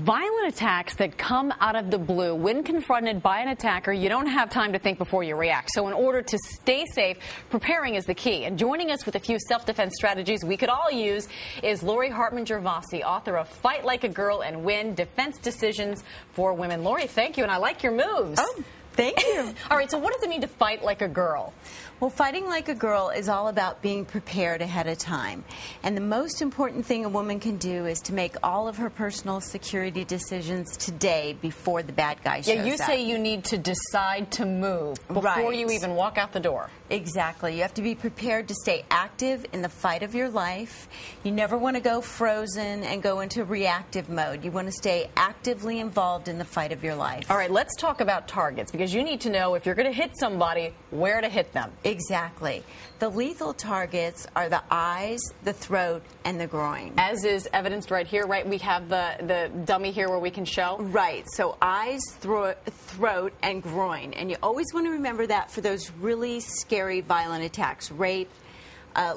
Violent attacks that come out of the blue. When confronted by an attacker, you don't have time to think before you react. So in order to stay safe, preparing is the key. And joining us with a few self-defense strategies we could all use is Lori Hartman-Gervasi, author of Fight Like a Girl and Win, Defense Decisions for Women. Lori, thank you, and I like your moves. Oh, thank you. All right, so what does it mean to fight like a girl? Well, fighting like a girl is all about being prepared ahead of time. And the most important thing a woman can do is to make all of her personal security decisions today before the bad guy shows up. Yeah, you say you need to decide to move before you even walk out the door. Exactly. You have to be prepared to stay active in the fight of your life. You never want to go frozen and go into reactive mode. You want to stay actively involved in the fight of your life. All right, let's talk about targets, because you need to know if you're going to hit somebody, where to hit them. Exactly. The lethal targets are the eyes, the throat, and the groin. As is evidenced right here, right? We have the dummy here where we can show. Right. So eyes, throat, and groin. And you always want to remember that for those really scary, violent attacks. Rape,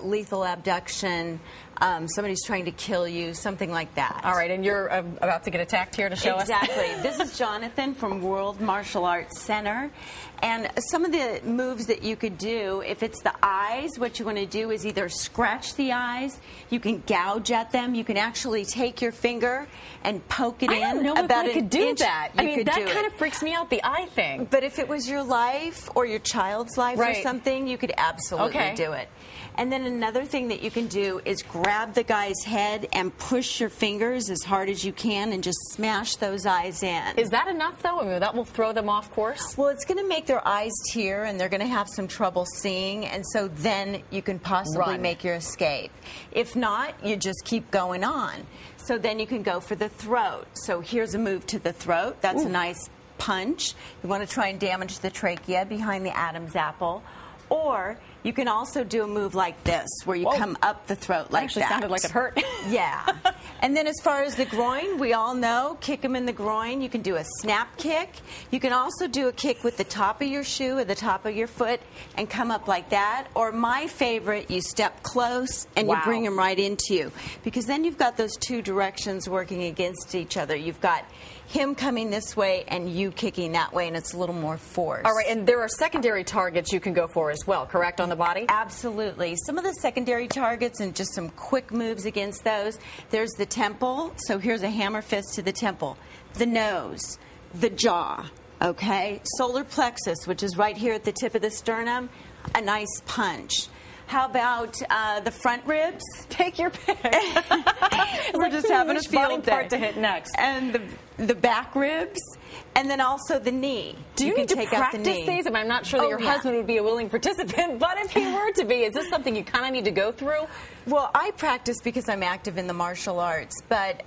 lethal abduction, somebody's trying to kill you, something like that. All right, and you're about to get attacked here to show us? Exactly. This is Jonathan from World Martial Arts Center. And some of the moves that you could do, if it's the eyes, what you want to do is either scratch the eyes, you can gouge at them, you can actually take your finger and poke it in. I don't know if I could do that. I mean, that kind of freaks me out, the eye thing. But if it was your life or your child's life or something, you could absolutely do it. And then another thing that you can do is grab the guy's head and push your fingers as hard as you can and just smash those eyes in. Is that enough, though? I mean, that will throw them off course? Well, it's going to make their eyes tear, and they're going to have some trouble seeing, and so then you can possibly make your escape. If not, you just keep going on. So then you can go for the throat. So here's a move to the throat. That's a nice punch. You want to try and damage the trachea behind the Adam's apple. Or you can also do a move like this, where you come up the throat like that. Actually sounded like it hurt. Yeah. And then as far as the groin, we all know, kick them in the groin. You can do a snap kick. You can also do a kick with the top of your shoe or the top of your foot and come up like that. Or my favorite, you step close and you bring them right into you. Because then you've got those two directions working against each other. You've got him coming this way and you kicking that way, and it's a little more force. All right, and there are secondary targets you can go for as well, correct, on the body? Absolutely. Some of the secondary targets and just some quick moves against those. There's the temple. So here's a hammer fist to the temple. The nose, the jaw, okay? Solar plexus, which is right here at the tip of the sternum, a nice punch. How about the front ribs? Take your pick. We're just having a field day. Part to hit next. And the back ribs, and then also the knee. Do you need to practice these? I mean, I'm not sure that your husband would be a willing participant, but if he were to be, is this something you kind of need to go through? Well, I practice because I'm active in the martial arts, but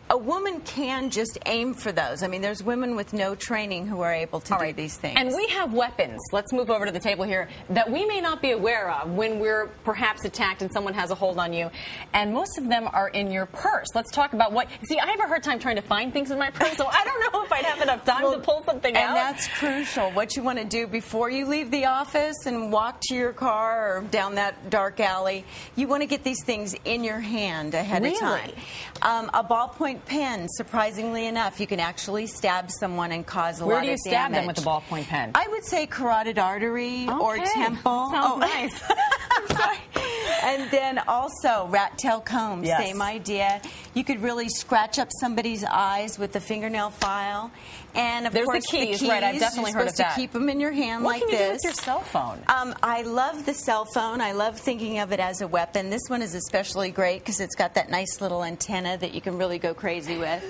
a woman can just aim for those. I mean, there's women with no training who are able to do these things. And we have weapons. Let's move over to the table here that we may not be aware of when we're perhaps attacked and someone has a hold on you. And most of them are in your purse. Let's talk about what... See, I have a hard time trying to find things in my purse, so I don't know if I'd have enough time to pull something out. And that's crucial. What you want to do before you leave the office and walk to your car or down that dark alley, you want to get these things in your hand ahead of time. A ballpoint pen, surprisingly enough, you can actually stab someone and cause a lot of damage. Where do you stab them with a ballpoint pen? I would say carotid artery or temple. Sounds nice. I'm sorry. And then also rat tail comb, same idea. You could really scratch up somebody's eyes with the fingernail file. And of course, the keys, right? I've definitely heard of that. You're supposed to keep them in your hand like this. What can you do with your cell phone? I love the cell phone. I love thinking of it as a weapon. This one is especially great because it's got that nice little antenna that you can really go crazy with.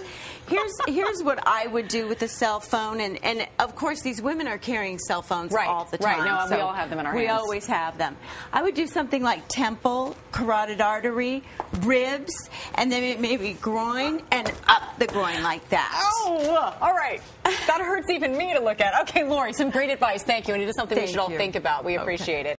Here's what I would do with a cell phone, and of course these women are carrying cell phones all the time. Right, no, we all have them in our hands. We always have them. I would do something like temple, carotid artery, ribs, and then maybe groin, and up the groin like that. Oh, all right. That hurts even me to look at. Okay, Lori, some great advice. Thank you, and it is something we should all think about. We appreciate it.